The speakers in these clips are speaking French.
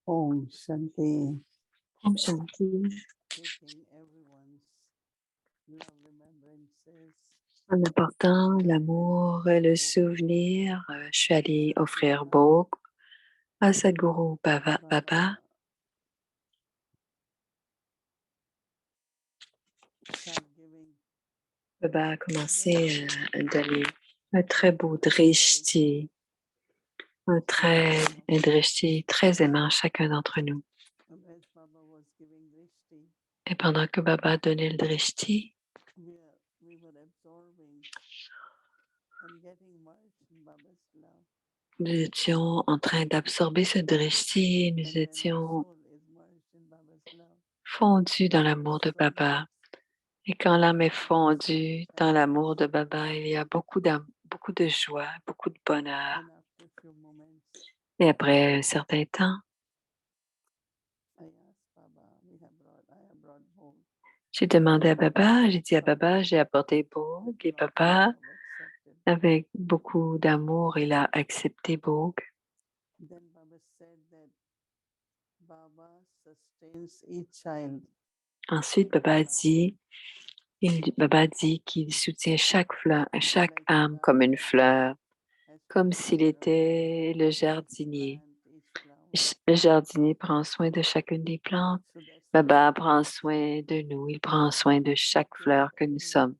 Om Shanti. Om Shanti. Taking everyone's love remembrances. En apportant l'amour et le souvenir, je suis allée offrir Bhog à Sadhguru Baba. Start giving Baba a commencé à donner un très beau drishti, un drishti très aimant à chacun d'entre nous. and as Baba was giving drishti, Et pendant que Baba donnait le drishti, we were absorbing and getting immersed in Baba's love. nous étions en train d'absorber ce drishti, nous And when the étions soul is immersed in Baba's love, fondus dans l'amour de Baba. Et quand l'âme est fondue dans l'amour de Baba, il y a beaucoup de joie, beaucoup de bonheur. then after a few moments, Et après un certain temps, I asked Baba, I have brought Bhog. j'ai demandé à Baba, j'ai dit à Baba, j'ai apporté Bhog. Et Baba, Baba accepted. avec beaucoup d'amour, il a accepté Bhog. Then Baba said that Baba sustains each child. Ensuite, Baba dit qu'il soutient chaque fleur, chaque âme comme une fleur, comme s'il était le jardinier. Le jardinier prend soin de chacune des plantes. Baba prend soin de nous. Il prend soin de chaque fleur que nous sommes.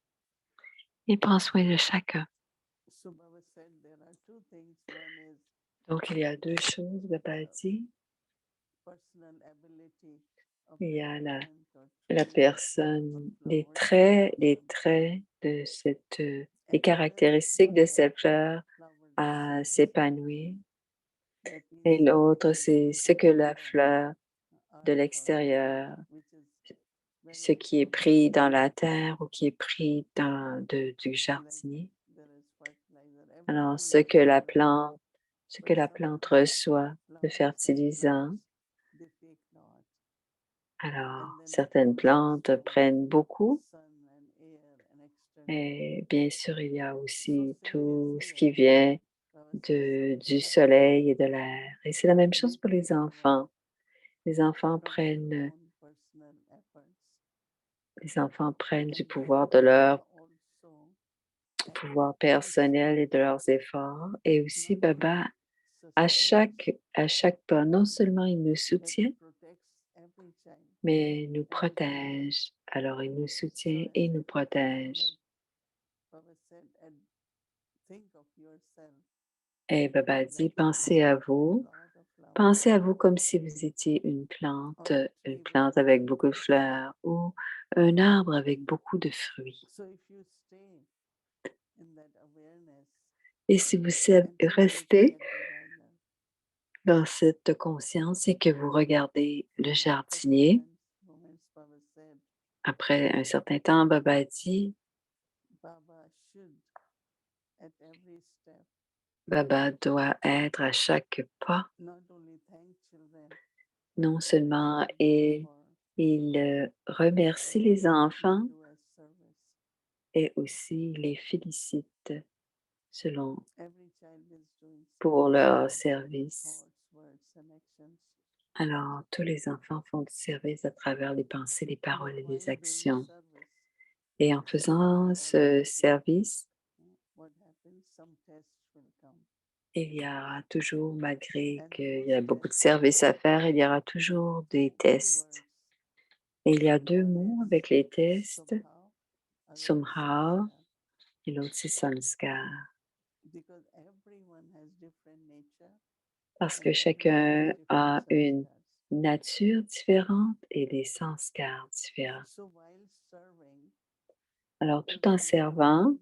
Il prend soin de chacun. Donc, il y a deux choses, Baba dit. Il y a la personne, les traits de les caractéristiques de cette fleur à s'épanouir. Et l'autre, c'est ce que la fleur de l'extérieur, ce qui est pris dans la terre ou qui est pris du jardinier. Alors, ce que la plante reçoit, le fertilisant. Alors, certaines plantes prennent beaucoup. Et bien sûr, il y a aussi tout ce qui vient du soleil et de l'air. Et c'est la même chose pour les enfants. Les enfants prennent du pouvoir de leur pouvoir personnel et de leurs efforts. Et aussi, Baba, à chaque pas, non seulement il nous soutient, mais il nous protège. Alors, il nous soutient et nous protège. Et Baba dit, pensez à vous comme si vous étiez une plante avec beaucoup de fleurs ou un arbre avec beaucoup de fruits. Et si vous restez dans cette conscience et que vous regardez le jardinier, après un certain temps, Baba dit, Baba doit être à chaque pas, non seulement il remercie les enfants et aussi les félicite pour leur service. Alors, tous les enfants font du service à travers les pensées, les paroles et les actions. Et en faisant ce service, il y aura toujours, malgré qu'il y a beaucoup de services à faire, il y aura toujours des tests. Et il y a deux mots avec les tests, Sumha et l'autre c'est Sanskar. Parce que chacun a une nature différente et des sanskars différents. Alors, tout en servant,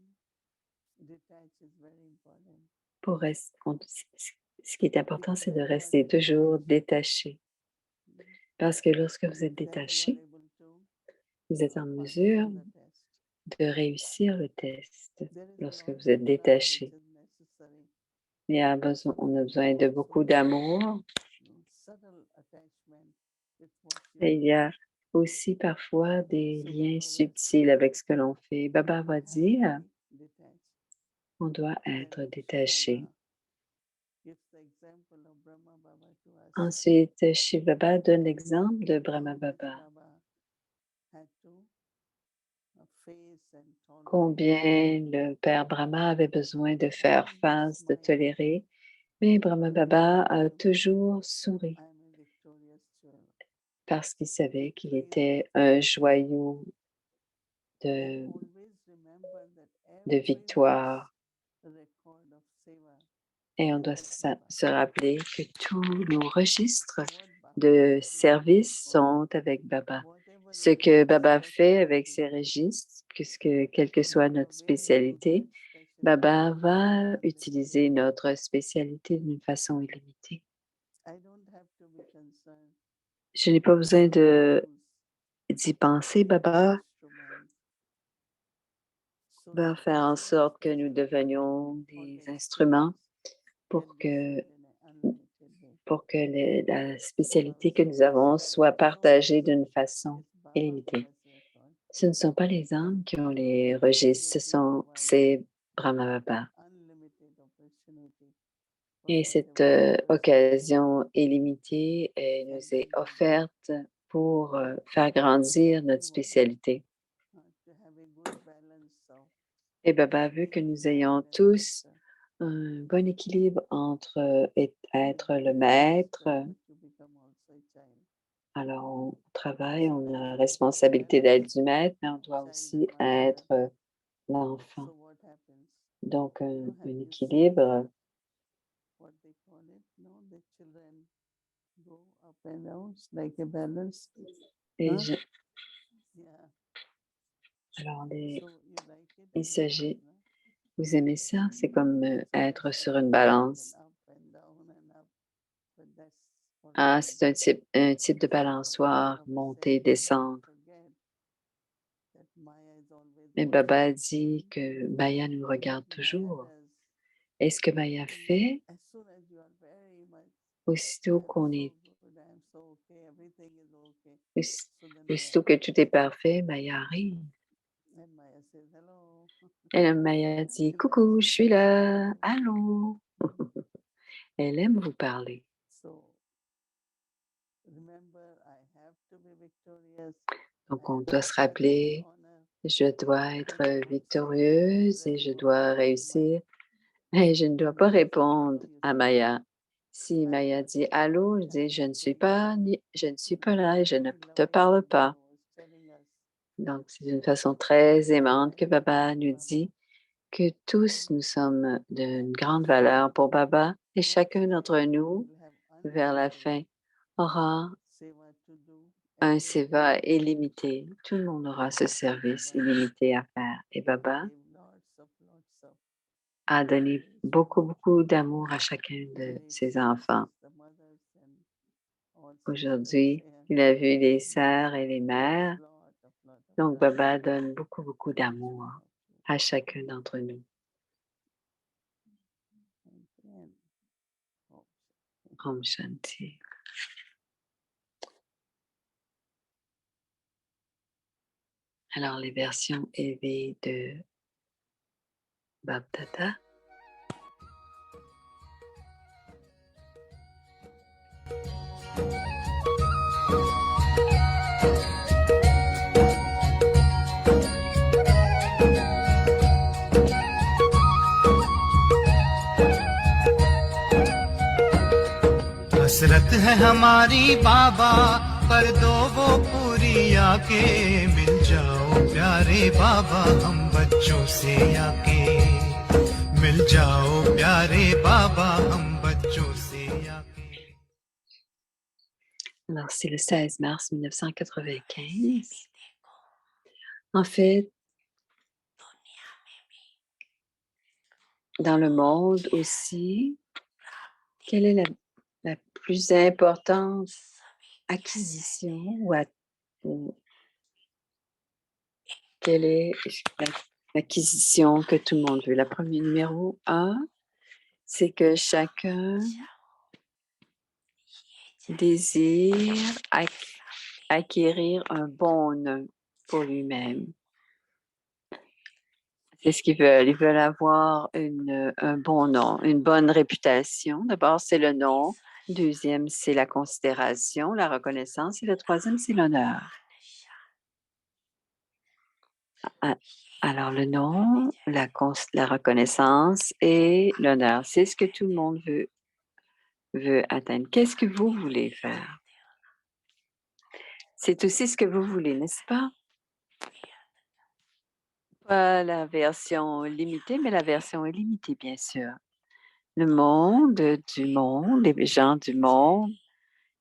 ce qui est important, c'est de rester toujours détaché. Parce que lorsque vous êtes détaché, vous êtes en mesure de réussir le test lorsque vous êtes détaché. On a besoin de beaucoup d'amour. Et il y a aussi parfois des liens subtils avec ce que l'on fait. Baba va dire, on doit être détaché. Ensuite, Shiv Baba donne l'exemple de Brahma Baba. Combien le Père Brahma avait besoin de faire face, de tolérer, mais Brahma Baba a toujours souri parce qu'il savait qu'il était un joyau de victoire. Et on doit se rappeler que tous nos registres de service sont avec Baba. Ce que Baba fait avec ses registres, quelle que soit notre spécialité, Baba va utiliser notre spécialité d'une façon illimitée. Je n'ai pas besoin d'y penser. Baba va faire en sorte que nous devenions des instruments pour que la spécialité que nous avons soit partagée d'une façon illimitée. Ce ne sont pas les âmes qui ont les registres, c'est Brahma Baba. Et cette occasion illimitée nous est offerte pour faire grandir notre spécialité. Et Baba veut que nous ayons tous un bon équilibre entre être le maître. Alors, on travaille, on a la responsabilité d'être du maître, mais on doit aussi être l'enfant. Donc, un équilibre. Et alors, il s'agit, vous aimez ça? C'est comme être sur une balance. Ah, c'est un type de balançoire, monter, descendre. Mais Baba dit que Maya nous regarde toujours. Et ce que Maya fait, aussitôt que tout est parfait, Maya arrive. Et Maya dit, coucou, je suis là, allô. Elle aime vous parler. Donc, on doit se rappeler, je dois être victorieuse et je dois réussir. Et je ne dois pas répondre à Maya. Si Maya dit allô, je dis je ne suis pas là et je ne te parle pas. Donc, c'est d'une façon très aimante que Baba nous dit que tous nous sommes d'une grande valeur pour Baba et chacun d'entre nous, vers la fin, aura un seva illimité. Tout le monde aura ce service illimité à faire. Et Baba a donné beaucoup, beaucoup d'amour à chacun de ses enfants. Aujourd'hui, il a vu les sœurs et les mères. Donc, Baba donne beaucoup, beaucoup d'amour à chacun d'entre nous. Om Shanti. Alors, les versions élevées de Bab Dada. हसरत है हमारी बाबा कर दो वो पूरी आके मिल जाओ प्यारे बाबा हम बच्चों से आके मिल जाओ प्यारे बाबा हम बच्चों से आके. Alors, c'est le 16 mars 1995. En fait, dans le monde aussi, quelle est la plus importante acquisition ou quelle est l'acquisition que tout le monde veut? La première numéro 1, c'est que chacun désire acquérir un bon nom pour lui-même. C'est ce qu'ils veulent. Ils veulent avoir un bon nom, une bonne réputation. D'abord, c'est le nom. Deuxième, c'est la considération, la reconnaissance. Et le troisième, c'est l'honneur. Alors, le nom, la reconnaissance et l'honneur, c'est ce que tout le monde veut atteindre. Qu'est-ce que vous voulez faire? C'est aussi ce que vous voulez, n'est-ce pas? Pas la version limitée, mais la version illimitée, bien sûr. Le monde, les gens du monde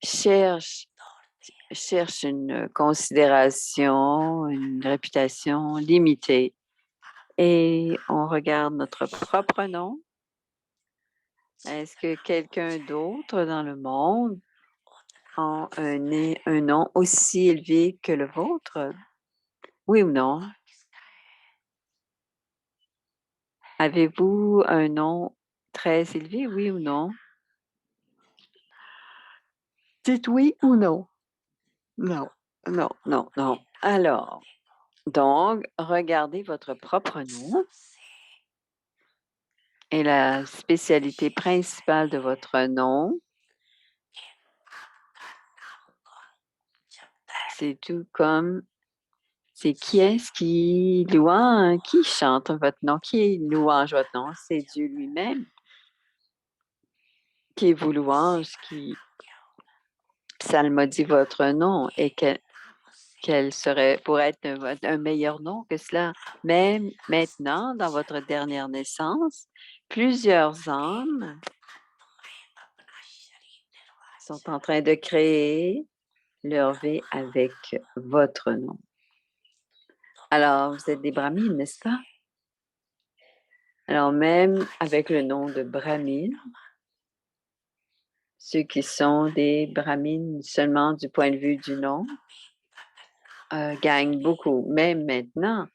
cherchent une considération, une réputation limitée. Et on regarde notre propre nom. Est-ce que quelqu'un d'autre dans le monde a un nom aussi élevé que le vôtre? Oui ou non? Avez-vous un nom très élevé, oui ou non? Dites oui ou non. Non, non, non, non. Alors, donc, regardez votre propre nom et la spécialité principale de votre nom. C'est tout comme, c'est qui est-ce qui qui chante votre nom, qui louange votre nom? C'est Dieu lui-même qui vous louange, qui psalmodie votre nom et pourrait être un meilleur nom que cela. Même maintenant, dans votre dernière naissance, plusieurs âmes sont en train de créer leur vie avec votre nom. Alors, vous êtes des brahmines, n'est-ce pas? Alors, même avec le nom de brahmine, ceux qui sont des brahmines seulement du point de vue du nom gagnent beaucoup. Même maintenant,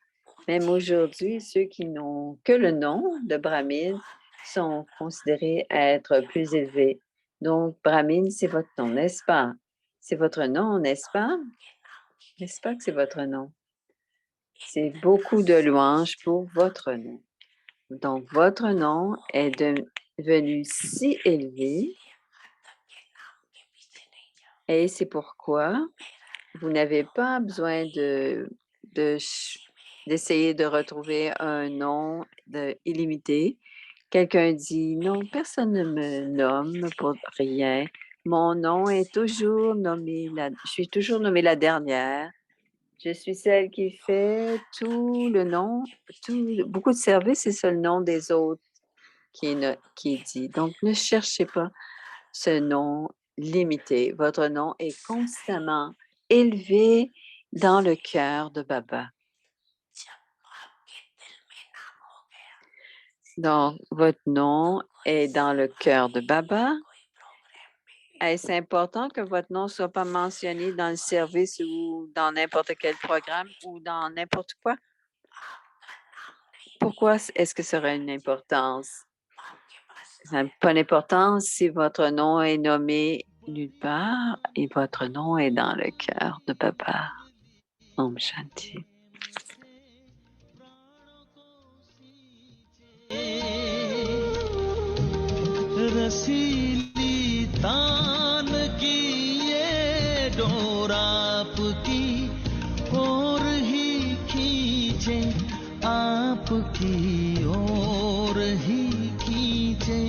même aujourd'hui, ceux qui n'ont que le nom de brahmine sont considérés être plus élevés. Donc, brahmine, c'est votre nom, n'est-ce pas? C'est votre nom, n'est-ce pas? N'est-ce pas que c'est votre nom? C'est beaucoup de louanges pour votre nom. Donc, votre nom est devenu si élevé et c'est pourquoi vous n'avez pas besoin d'essayer de retrouver un nom illimité. Quelqu'un dit, non, personne ne me nomme pour rien. Mon nom est toujours nommé, je suis toujours nommée la dernière. Je suis celle qui fait tout le nom, beaucoup de services, c'est ça le nom des autres qui est dit. Donc, ne cherchez pas ce nom limité. Votre nom est constamment élevé dans le cœur de Baba. Donc, votre nom est dans le cœur de Baba. Est-ce important que votre nom ne soit pas mentionné dans le service ou dans n'importe quel programme ou dans n'importe quoi? Pourquoi est-ce que ça aurait une importance? Ça n'a pas d'importance si votre nom est nommé nulle part et votre nom est dans le cœur de Baba. Om Shanti. रसीली तान की ये डोर आपकी और ही खींचे, आपकी ओर ही खींचे,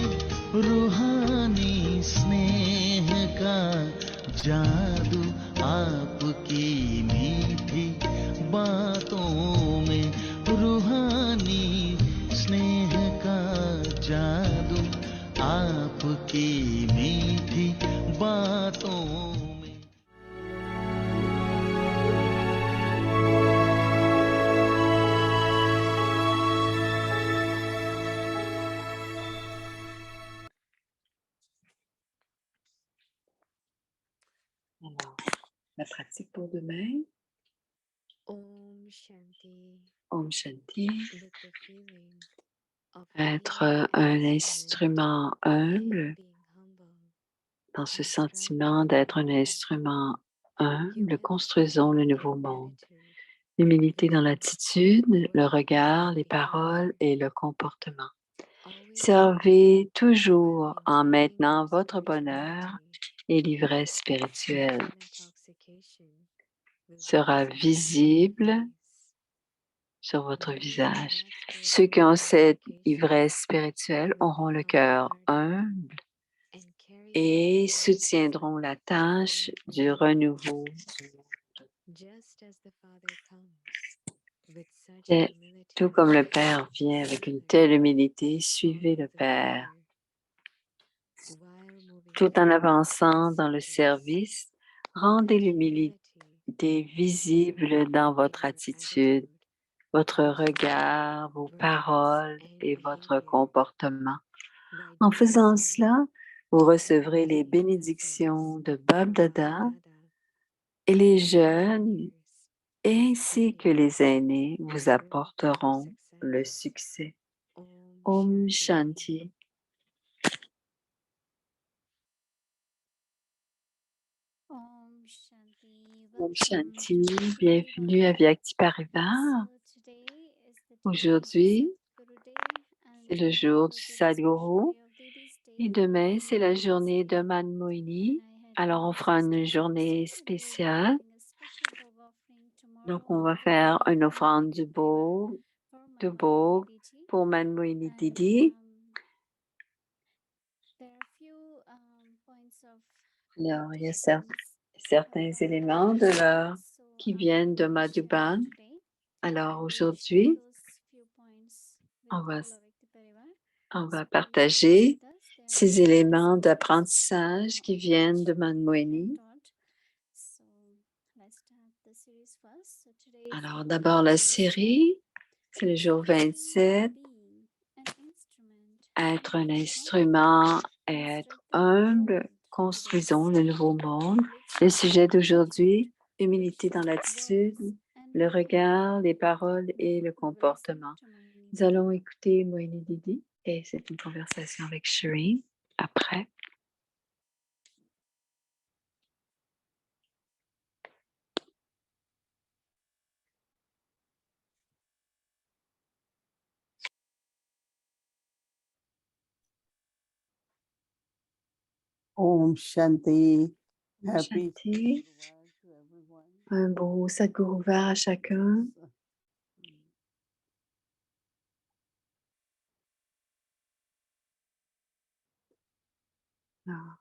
रूहानी स्नेह का जादू आपकी मीठी बातों में, रूहानी स्नेह का जादू आपकी मीठी बातों में। Alors, la pratique pour demain. Om Shanti. Om Shanti. Let the feeling of Être being un excellent instrument humble, and being humble dans ce sentiment d'être un instrument humbles, construisons le nouveau monde. L'humilité dans l'attitude, le regard, les paroles et le comportement. Servez toujours en maintenant votre bonheur et l'ivresse spirituelle sera visible sur votre visage. Ceux qui ont cette ivresse spirituelle auront le cœur humble et soutiendront la tâche du renouveau du monde. Et tout comme le Père vient avec une telle humilité, suivez le Père. Tout en avançant dans le service, rendez l'humilité visible dans votre attitude, votre regard, vos paroles et votre comportement. En faisant cela, vous recevrez les bénédictions de Bab Dada et les jeunes ainsi que les aînés vous apporteront le succès. Om Shanti. Om Shanti, bienvenue à Vyakti Parivar. Aujourd'hui, c'est le jour du Sadhguru et demain, c'est la journée de Manmohini. Alors, on fera une journée spéciale. Donc, on va faire une offrande de Bhog pour Manmohini Didi. Alors, il y a certains éléments de l'heure qui viennent de Madhuban. Alors, aujourd'hui, on va partager ces éléments d'apprentissage qui viennent de Manmohini. Alors, d'abord, la série, c'est le jour 27. Être un instrument et être humble, construisons le nouveau monde. Le sujet d'aujourd'hui, humilité dans l'attitude, le regard, les paroles et le comportement. Nous allons écouter Mohini Didi et c'est une conversation avec Shireen après. Om Shanti. Om Happy Shanti. Sadhguru to everyone. Un beau Sadhguru à chacun. Ah,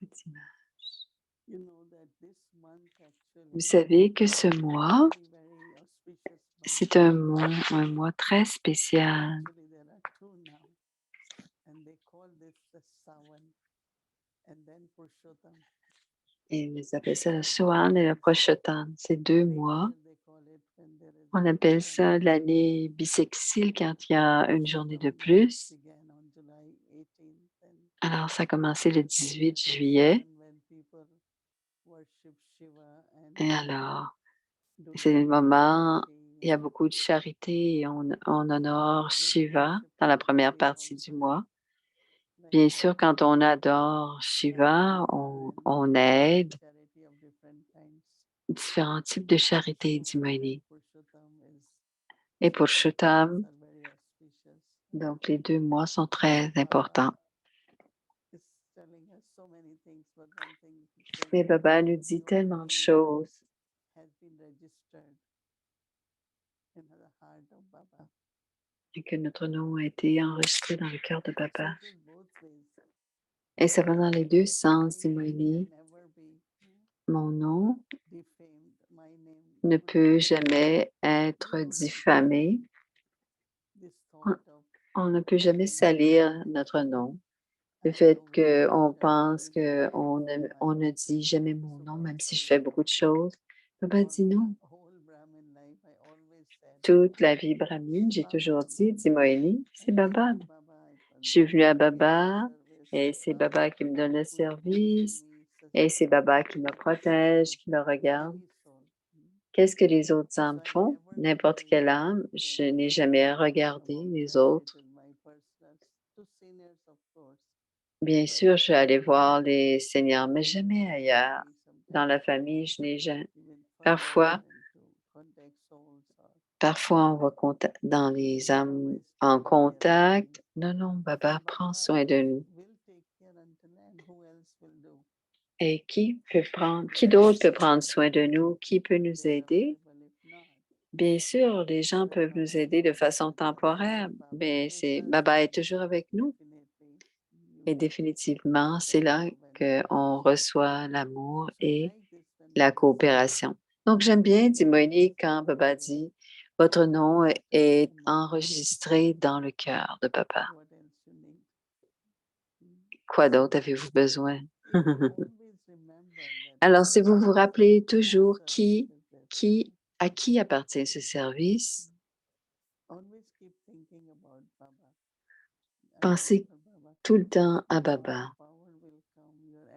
petite image. You know that this month actually Vous savez que ce mois, is a very auspicious month. c'est un mois très spécial. Actually, there are two now, and they call this the Sawan and then Purushottam. Et ils appellent ça le Sohan et le Proshottam. C'est 2 mois. They call it when there is On appelle ça l'année bissextile quand il y a une journée de plus. began on July 18th and Alors, ça a commencé le 18 juillet. when people worship Shiva and Et alors, do c'est le moment, charity, il y a beaucoup de charité et on honore Shiva dans la première partie du mois. Bien sûr, quand on adore Shiva, on aide charity of different kinds. différents types de charité du Mohini. Purushottam is Et pour Purushottam, are very auspicious. donc les 2 mois sont très importants. It's telling us so many things, but one thing it says Mais that Baba nous dit your tellement de name choses. has been registered in the heart of Baba. Et que notre nom a été enregistré dans le cœur de Baba. So it is both ways. Et ça va dans les 2 sens, dit My name Mohini. can never be Mon nom defamed. My name ne could peut be jamais être diffamé. this thought of On ne peut jamais salir notre nom. Le fait qu'on pense qu'on ne dit jamais mon nom, même si je fais beaucoup de choses. Baba dit non. whole Brahmin life, I always said Toute la vie brahmine, j'ai toujours dit, dit Mohini, c'est Baba. Je suis venue à Baba et c'est Baba qui me donne le service et c'est Baba qui me protège, qui me regarde. Qu'est-ce que les autres âmes font? N'importe quelle âme, je n'ai jamais regardé les autres. Bien sûr, je suis allée voir les seigneurs, mais jamais ailleurs. dans la famille, je n'ai jamais. Parfois, on va dans les âmes en contact. Non, non, Baba, prends soin de nous. Et qui d'autre peut prendre soin de nous? Qui peut nous aider? Bien sûr, les gens peuvent nous aider de façon temporaire, mais Baba est toujours avec nous. Et définitivement, c'est là qu'on reçoit l'amour et la coopération. Donc, j'aime bien, dit Monique, quand Baba dit, votre nom est enregistré dans le cœur de Papa. Quoi d'autre avez-vous besoin? Alors, si vous vous rappelez toujours à qui appartient ce service, pensez tout le temps à Baba.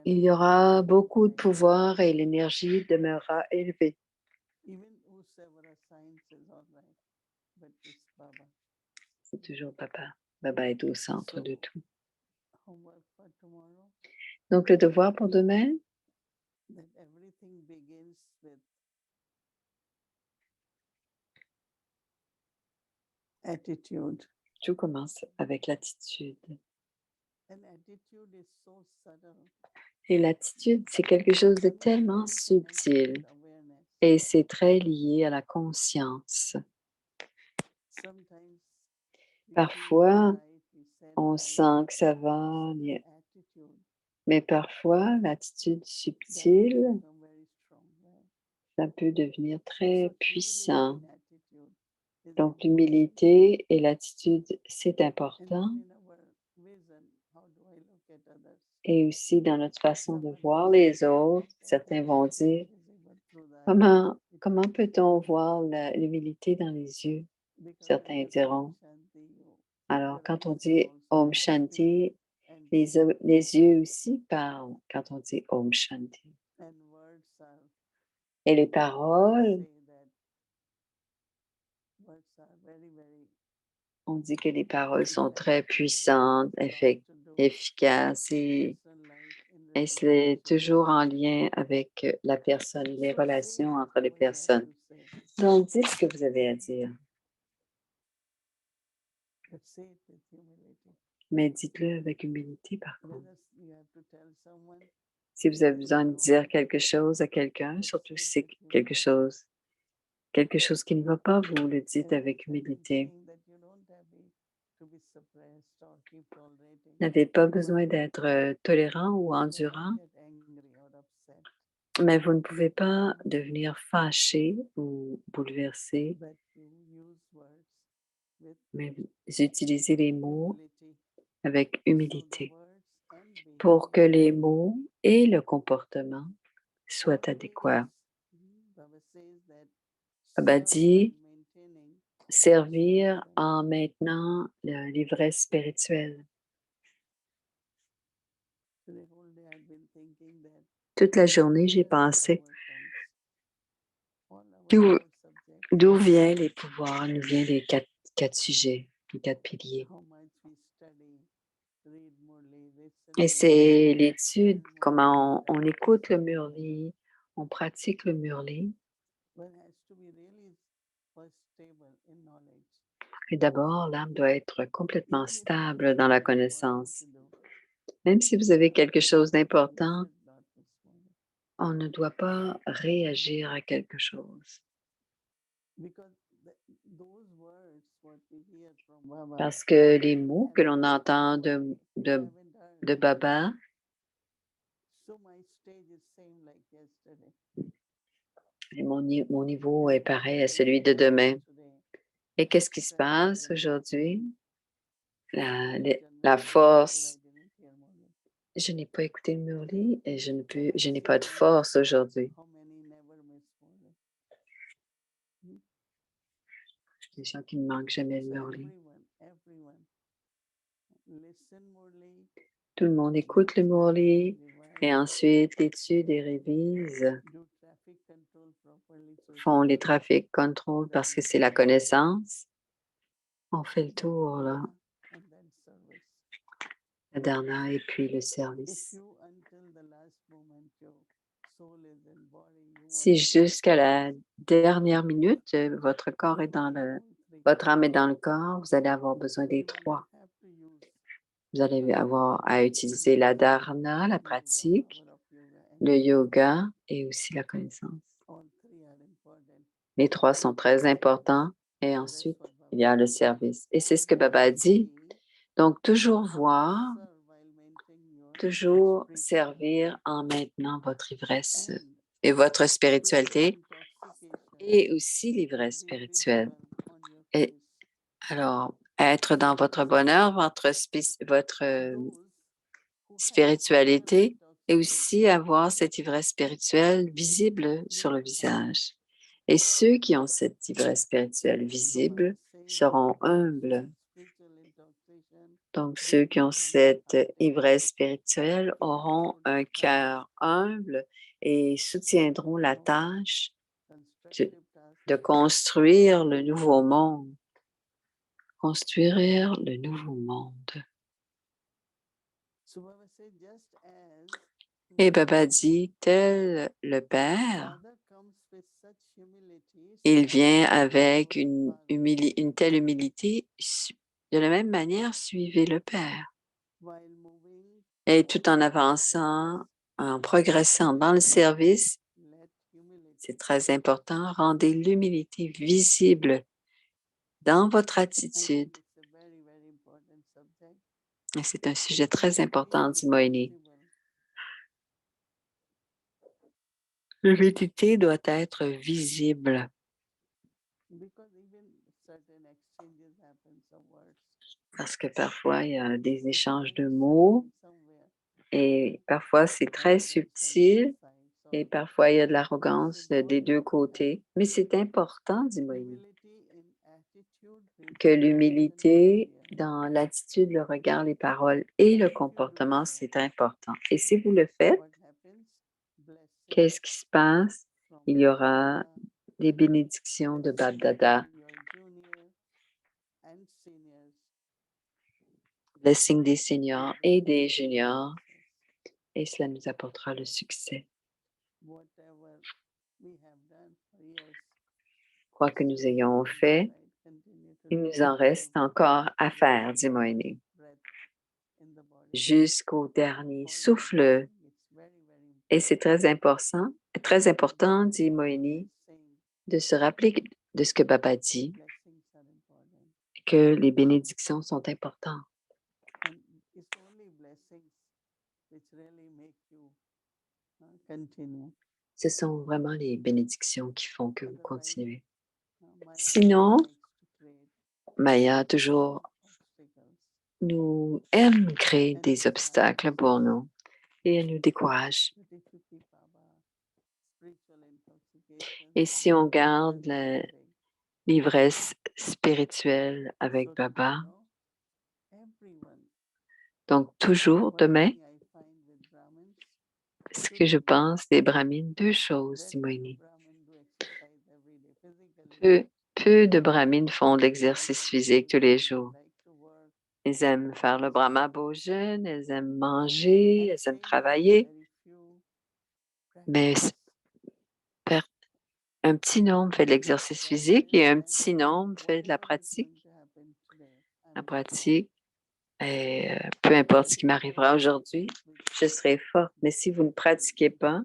Il y aura beaucoup de pouvoir et l'énergie demeurera élevée. C'est toujours Papa. Baba est au centre de tout. Donc, le devoir pour demain, tout commence avec l'attitude. Et l'attitude, c'est quelque chose de tellement subtil et c'est très lié à la conscience. Parfois, on sent que ça va, mais parfois, l'attitude subtile, ça peut devenir très puissant. Donc, l'humilité et l'attitude, c'est important. Et aussi, dans notre façon de voir les autres, certains vont dire, comment peut-on voir l'humilité dans les yeux? Certains diront. Alors, quand on dit Om Shanti, les yeux aussi parlent quand on dit Om Shanti. Et les paroles, on dit que les paroles sont très puissantes, efficaces et c'est toujours en lien avec la personne, les relations entre les personnes. Donc, dites ce que vous avez à dire. Mais dites-le avec humilité, par contre. Si vous avez besoin de dire quelque chose à quelqu'un, surtout si c'est quelque chose qui ne va pas, vous le dites avec humilité. Vous n'avez pas besoin d'être tolérant ou endurant, mais vous ne pouvez pas devenir fâché ou bouleversé, mais vous utilisez les mots avec humilité pour que les mots et le comportement soient adéquats. Baba dit servir en maintenant l'ivresse spirituelle. Toute la journée, j'ai pensé d'où viennent les pouvoirs, d'où viennent les quatre sujets, les 4 piliers. Et c'est l'étude, comment on écoute le Murli, on pratique le Murli. Et d'abord, l'âme doit être complètement stable dans la connaissance. Même si vous avez quelque chose d'important, on ne doit pas réagir à quelque chose. Parce que les mots que l'on entend de Baba, et mon niveau est pareil à celui de demain. Et qu'est-ce qui se passe aujourd'hui? La force. Je n'ai pas écouté le Murli et je n'ai pas de force aujourd'hui. Les gens qui ne manquent jamais le Murli. Tout le monde écoute le Murli et ensuite l'étude et révise. Font les trafic control parce que c'est la connaissance. On fait le tour, là. La dharna et puis le service. Si jusqu'à la dernière minute, votre âme est dans le corps, vous allez avoir besoin des trois. Vous allez avoir à utiliser la dharana, la pratique, le yoga et aussi la connaissance. Les trois sont très importants et ensuite, il y a le service. Et c'est ce que Baba a dit. Donc, toujours voir, toujours servir en maintenant votre ivresse et votre spiritualité et aussi l'ivresse spirituelle. Et alors, être dans votre bonheur, votre spiritualité et aussi avoir cette ivresse spirituelle visible sur le visage. Et ceux qui ont cette ivresse spirituelle visible seront humbles. Donc, ceux qui ont cette ivresse spirituelle auront un cœur humble et soutiendront la tâche de construire le nouveau monde. Construire le nouveau monde. Et Baba dit, tel le Père, il vient avec une telle humilité. De la même manière, suivez le Père. Et tout en avançant, en progressant dans le service, c'est très important, rendez l'humilité visible dans votre attitude. Et c'est un sujet très important, dit Moini. L'humilité doit être visible. Parce que parfois, il y a des échanges de mots et parfois, c'est très subtil et parfois, il y a de l'arrogance des deux côtés. Mais c'est important, dit Moïse, que l'humilité dans l'attitude, le regard, les paroles et le comportement, c'est important. Et si vous le faites, qu'est-ce qui se passe? Il y aura des bénédictions de Bab Dada. Blessing des seniors et des juniors, et cela nous apportera le succès. Quoi que nous ayons fait, il nous en reste encore à faire, dit Moïni. Jusqu'au dernier souffle. Et c'est très important, dit Moïni, de se rappeler de ce que Baba dit, que les bénédictions sont importantes. Ce sont vraiment les bénédictions qui font que vous continuez. Sinon, Maya toujours nous aime créer des obstacles pour nous et elle nous décourage. Et si on garde l'ivresse spirituelle avec Baba, donc toujours demain, ce que je pense des brahmines, deux choses, dit Moïni. Peu de brahmines font de l'exercice physique tous les jours. Ils aiment faire le brahma bhojan, ils aiment manger, ils aiment travailler. Mais un petit nombre fait de l'exercice physique et un petit nombre fait de la pratique. La pratique, et peu importe ce qui m'arrivera aujourd'hui, je serai forte. Mais si vous ne pratiquez pas,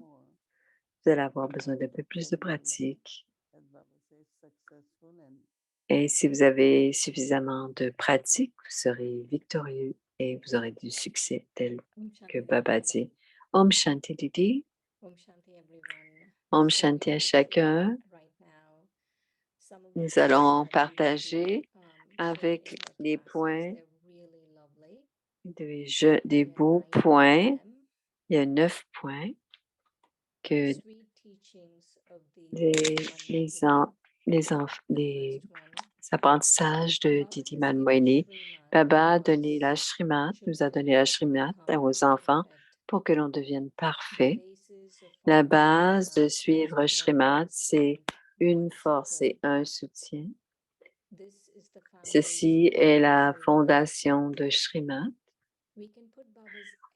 vous allez avoir besoin d'un peu plus de pratique. Et si vous avez suffisamment de pratique, vous serez victorieux et vous aurez du succès tel que Baba dit. Om Shanti Didi. Om Shanti à chacun. Nous allons partager avec les points, des beaux points. Il y a 9 points que les apprentissages de Didi Moïni. Baba a donné la Shrimad, nous a donné la Shrimad aux enfants pour que l'on devienne parfait. La base de suivre Shrimad, c'est une force et un soutien. Ceci est la fondation de Shrimad.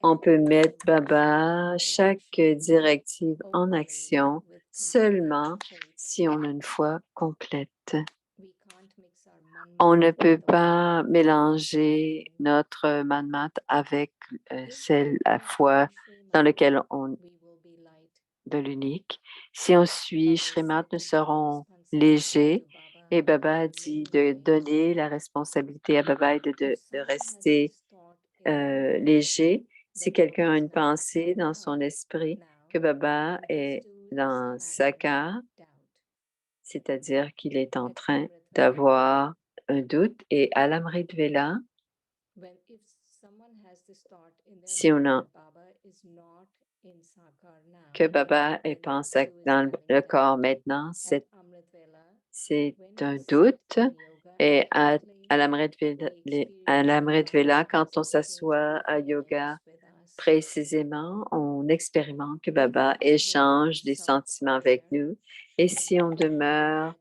On peut mettre Baba, chaque directive en action seulement si on a une foi complète. On ne peut pas mélanger notre manmat avec la foi dans laquelle on de l'unique. Si on suit Shrimat, nous serons légers. Et Baba a dit de donner la responsabilité à Baba et de rester léger. Si quelqu'un a une pensée dans son esprit que Baba est dans sa carte, c'est-à-dire qu'il est en train d'avoir un doute, et à l'Amrit Vela, si on a que Baba est pensé dans le corps maintenant, c'est un doute. Et à l'Amrit Vela, quand on s'assoit à yoga, précisément, on expérimente que Baba échange des sentiments avec nous. Et si on demeure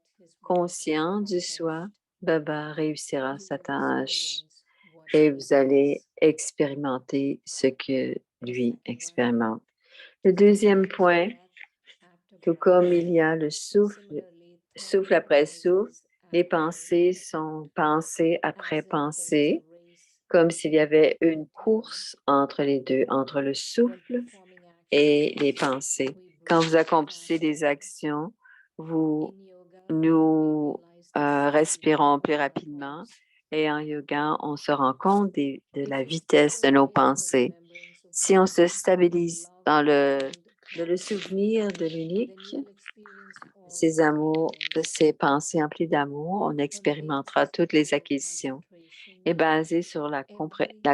conscient du soi, Baba réussira sa tâche. Et vous allez expérimenter ce que lui expérimente. Le deuxième point, tout comme il y a le souffle après souffle, les pensées sont pensées après pensées, comme s'il y avait une course entre les deux, entre le souffle et les pensées. Quand vous accomplissez des actions, nous respirons plus rapidement, et en yoga, on se rend compte de la vitesse de nos pensées. Si on se stabilise dans le souvenir de l'unique, ces amours, de ces pensées emplies d'amour, on expérimentera toutes les acquisitions. Et basé sur la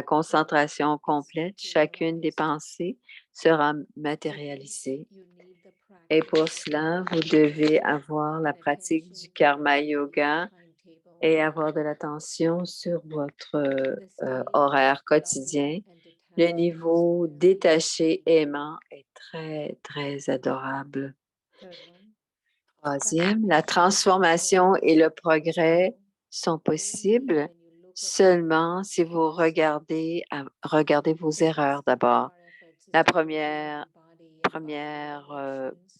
concentration complète, chacune des pensées sera matérialisée. Et pour cela, vous devez avoir la pratique du karma yoga et avoir de l'attention sur votre horaire quotidien. Le niveau détaché aimant est très, très adorable. Troisième, la transformation et le progrès sont possibles seulement si vous regardez vos erreurs d'abord. La première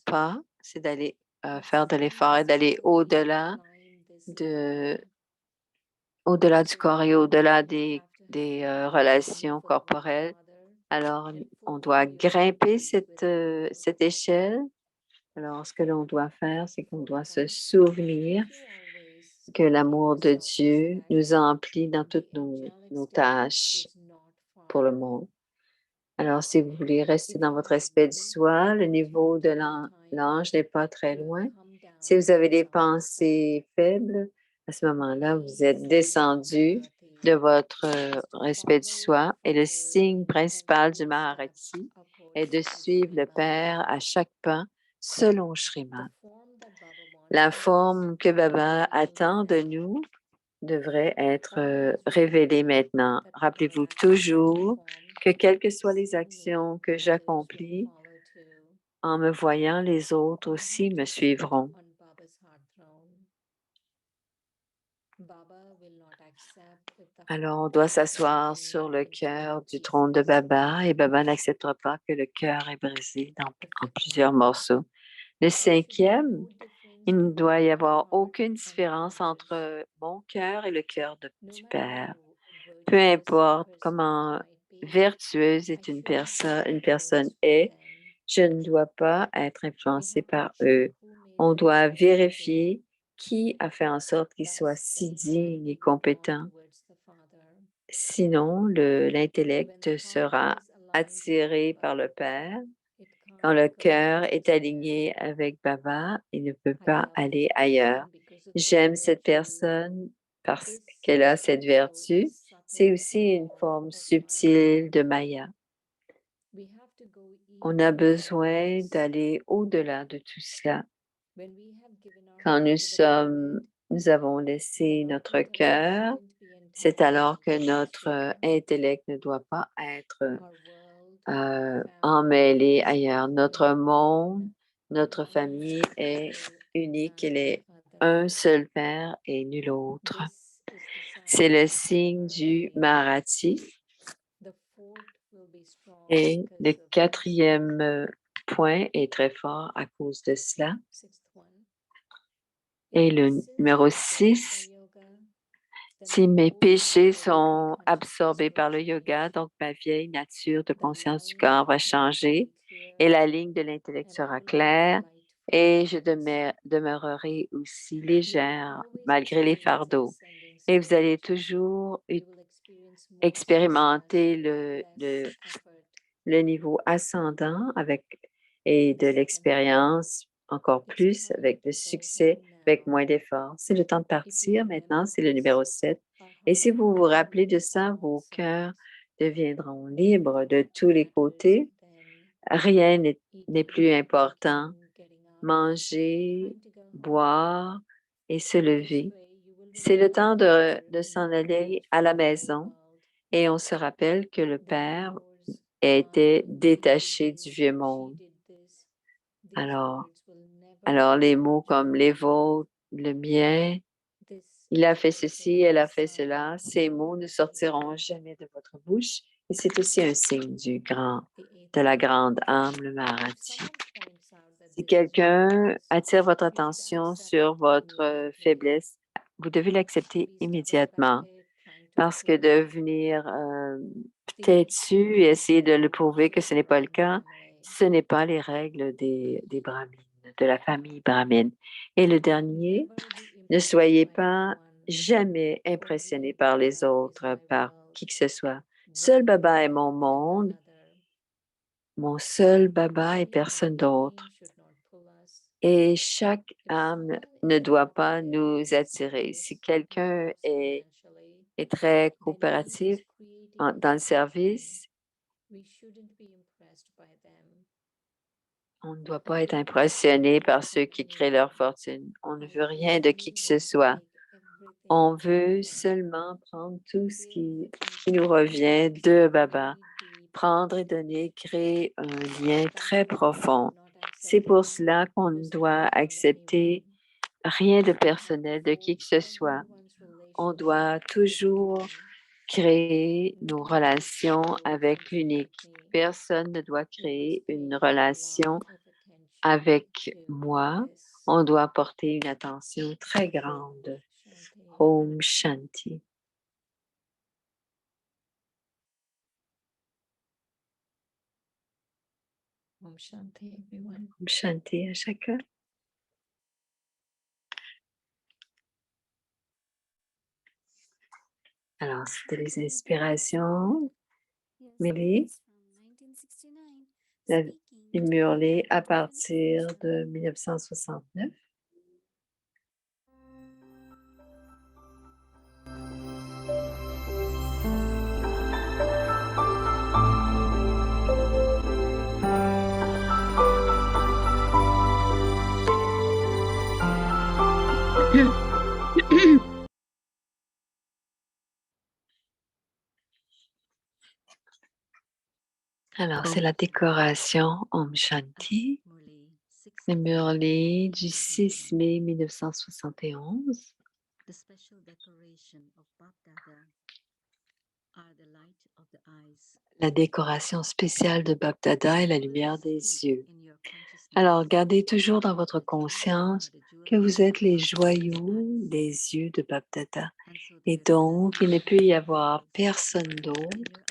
pas, c'est d'aller faire de l'effort et d'aller au-delà du corps et au-delà des relations corporelles. Alors, on doit grimper cette échelle. Alors, ce que l'on doit faire, c'est qu'on doit se souvenir que l'amour de Dieu nous emplit dans toutes nos tâches pour le monde. Alors, si vous voulez rester dans votre respect du soi, le niveau de l'ange n'est pas très loin. Si vous avez des pensées faibles, à ce moment-là, vous êtes descendu de votre respect du soi. Et le signe principal du Maharati est de suivre le Père à chaque pas selon Shrimat. La forme que Baba attend de nous devrait être révélée maintenant. Rappelez-vous toujours que quelles que soient les actions que j'accomplis, en me voyant, les autres aussi me suivront. Alors, on doit s'asseoir sur le cœur du trône de Baba, et Baba n'acceptera pas que le cœur est brisé en plusieurs morceaux. Le cinquième, il ne doit y avoir aucune différence entre mon cœur et le cœur du Père. Peu importe comment vertueuse une personne est, je ne dois pas être influencée par eux. On doit vérifier qui a fait en sorte qu'il soit si digne et compétent. Sinon, l'intellect sera attiré par le Père. Quand le cœur est aligné avec Baba, il ne peut pas aller ailleurs. J'aime cette personne parce qu'elle a cette vertu. C'est aussi une forme subtile de Maya. On a besoin d'aller au-delà de tout cela. Quand nous avons laissé notre cœur, c'est alors que notre intellect ne doit pas être emmêlé ailleurs. Notre monde, notre famille est unique. Elle est un seul Père et nul autre. C'est le signe du Maharati. Et le quatrième point est très fort à cause de cela. Et le numéro 6, si mes péchés sont absorbés par le yoga, donc ma vieille nature de conscience du corps va changer et la ligne de l'intellect sera claire et je demeurerai aussi légère malgré les fardeaux. Et vous allez toujours expérimenter le niveau ascendant et de l'expérience encore plus avec le succès, avec moins d'efforts. C'est le temps de partir maintenant, c'est le numéro 7. Et si vous vous rappelez de ça, vos cœurs deviendront libres de tous les côtés. Rien n'est plus important. Manger, boire et se lever. C'est le temps de s'en aller à la maison et on se rappelle que le Père était détaché du vieux monde. Alors les mots comme les vôtres, le mien, il a fait ceci, elle a fait cela, ces mots ne sortiront jamais de votre bouche et c'est aussi un signe de la grande âme, le Maharaji. Si quelqu'un attire votre attention sur votre faiblesse, vous devez l'accepter immédiatement parce que de venir têtu et essayer de le prouver que ce n'est pas le cas, ce n'est pas les règles des brahmines, de la famille brahmine. Et le dernier, ne soyez pas jamais impressionné par les autres, par qui que ce soit. Seul Baba est mon monde, mon seul Baba et personne d'autre. Et chaque âme ne doit pas nous attirer. Si quelqu'un est très coopératif dans le service, on ne doit pas être impressionné par ceux qui créent leur fortune. On ne veut rien de qui que ce soit. On veut seulement prendre tout ce qui nous revient de Baba. Prendre et donner, créer un lien très profond. C'est pour cela qu'on doit accepter rien de personnel de qui que ce soit. On doit toujours créer nos relations avec l'unique. Personne ne doit créer une relation avec moi. On doit porter une attention très grande. Om Shanti. Om Shanti, everyone. Om Shanti à chacun. Alors, c'était les inspirations. Mélie, la Murley à partir de 1969. Alors, c'est la décoration Om Shanti, le Murli du 6 mai 1971. La décoration spéciale de Bap Dada est la lumière des yeux. Alors, gardez toujours dans votre conscience que vous êtes les joyaux des yeux de Bap Dada. Et donc, il ne peut y avoir personne d'autre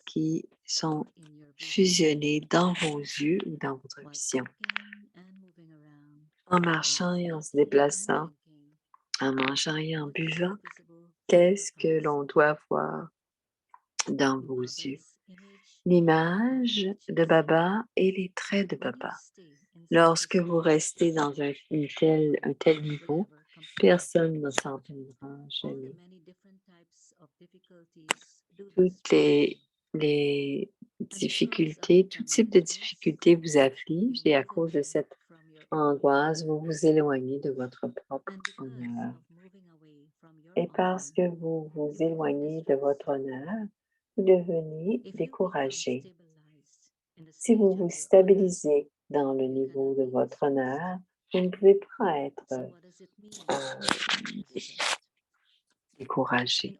qui sont fusionnés dans vos yeux ou dans votre vision. En marchant et en se déplaçant, en mangeant et en buvant, qu'est-ce que l'on doit voir dans vos yeux? L'image de Baba et les traits de Baba. Lorsque vous restez dans un tel niveau, personne ne s'entendra jamais. Toutes les difficultés, tout type de difficultés vous affligent et à cause de cette angoisse, vous vous éloignez de votre propre honneur. Et parce que vous vous éloignez de votre honneur, vous devenez découragé. Si vous vous stabilisez dans le niveau de votre honneur, vous ne pouvez pas être découragé.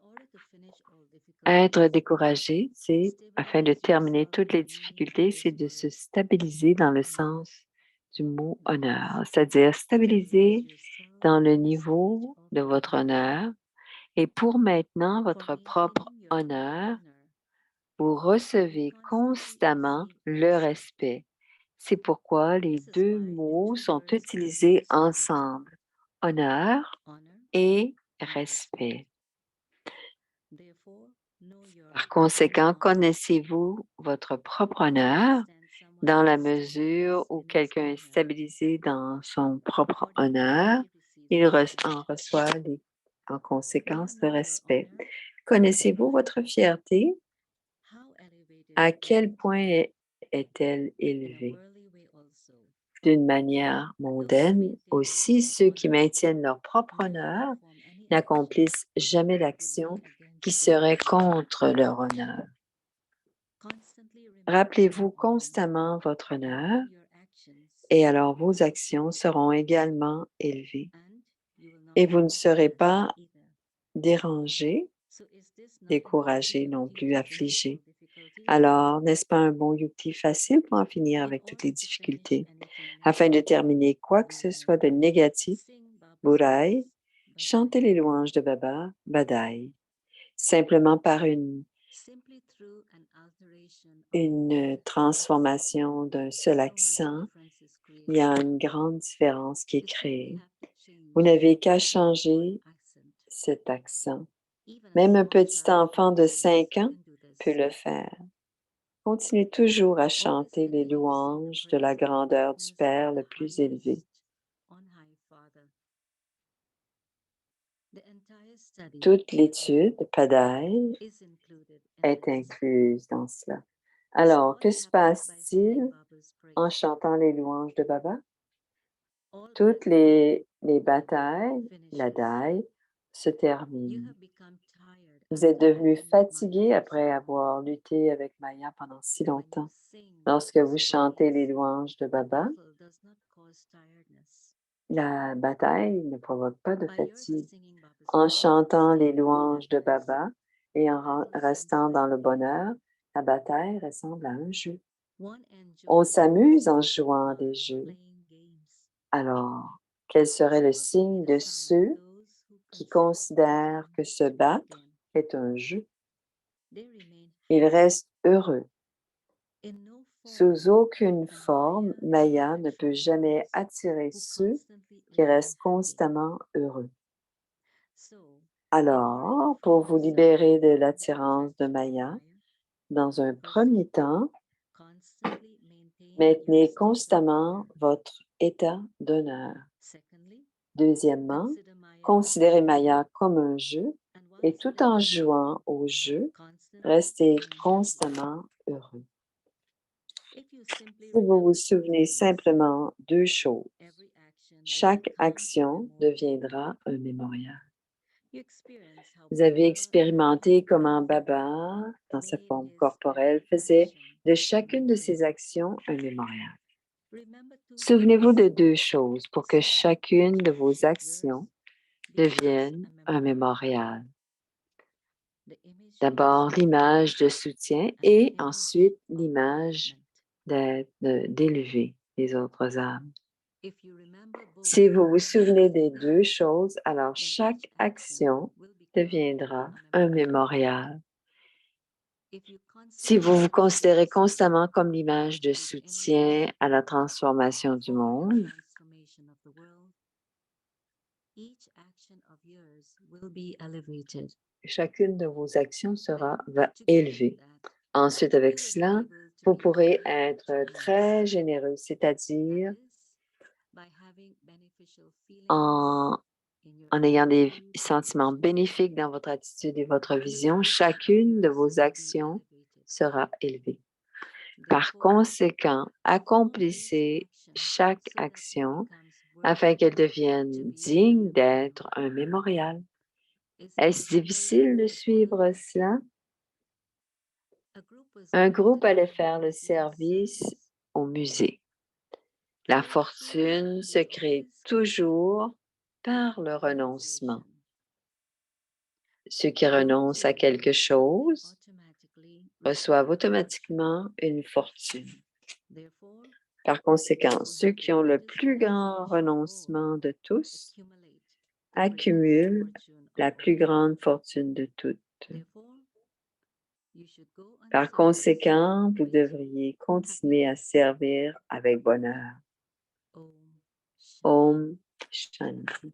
Être découragé, c'est, afin de terminer toutes les difficultés, c'est de se stabiliser dans le sens du mot honneur, c'est-à-dire stabiliser dans le niveau de votre honneur. Et pour maintenant votre propre honneur, vous recevez constamment le respect. C'est pourquoi les deux mots sont utilisés ensemble, honneur et respect. Par conséquent, connaissez-vous votre propre honneur dans la mesure où quelqu'un est stabilisé dans son propre honneur, il en reçoit en conséquence le respect. Connaissez-vous votre fierté? À quel point est-elle élevée? D'une manière mondaine, aussi ceux qui maintiennent leur propre honneur n'accomplissent jamais l'action qui serait contre leur honneur. Rappelez-vous constamment votre honneur et alors vos actions seront également élevées et vous ne serez pas dérangé, découragé non plus, affligé. Alors, n'est-ce pas un bon yukti facile pour en finir avec toutes les difficultés? Afin de terminer quoi que ce soit de négatif, Burai, chantez les louanges de Baba, Badai. Simplement par une transformation d'un seul accent, il y a une grande différence qui est créée. Vous n'avez qu'à changer cet accent. Même un petit enfant de 5 ans peut le faire. Continuez toujours à chanter les louanges de la grandeur du Père le plus élevé. Toute l'étude Padai est incluse dans cela. Alors, que se passe-t-il en chantant les louanges de Baba? Toutes les batailles, la Dai, se terminent. Vous êtes devenu fatigué après avoir lutté avec Maya pendant si longtemps. Lorsque vous chantez les louanges de Baba, la bataille ne provoque pas de fatigue. En chantant les louanges de Baba et en restant dans le bonheur, la bataille ressemble à un jeu. On s'amuse en jouant des jeux. Alors, quel serait le signe de ceux qui considèrent que se battre est un jeu? Ils restent heureux. Sous aucune forme, Maya ne peut jamais attirer ceux qui restent constamment heureux. Alors, pour vous libérer de l'attirance de Maya, dans un premier temps, maintenez constamment votre état d'honneur. Deuxièmement, considérez Maya comme un jeu et tout en jouant au jeu, restez constamment heureux. Si vous vous souvenez simplement deux choses, chaque action deviendra un mémorial. Vous avez expérimenté comment Baba, dans sa forme corporelle, faisait de chacune de ses actions un mémorial. Souvenez-vous de deux choses pour que chacune de vos actions devienne un mémorial. D'abord, l'image de soutien et ensuite l'image d'élever les autres âmes. Si vous vous souvenez des deux choses, alors chaque action deviendra un mémorial. Si vous vous considérez constamment comme l'image de soutien à la transformation du monde, chacune de vos actions sera élevée. Ensuite, avec cela, vous pourrez être très généreux, c'est-à-dire en ayant des sentiments bénéfiques dans votre attitude et votre vision, chacune de vos actions sera élevée. Par conséquent, accomplissez chaque action afin qu'elle devienne digne d'être un mémorial. Est-ce difficile de suivre cela? Un groupe allait faire le service au musée. La fortune se crée toujours par le renoncement. ceux qui renoncent à quelque chose reçoivent automatiquement une fortune. Par conséquent, ceux qui ont le plus grand renoncement de tous accumulent la plus grande fortune de toutes. Par conséquent, vous devriez continuer à servir avec bonheur. Om Shanti.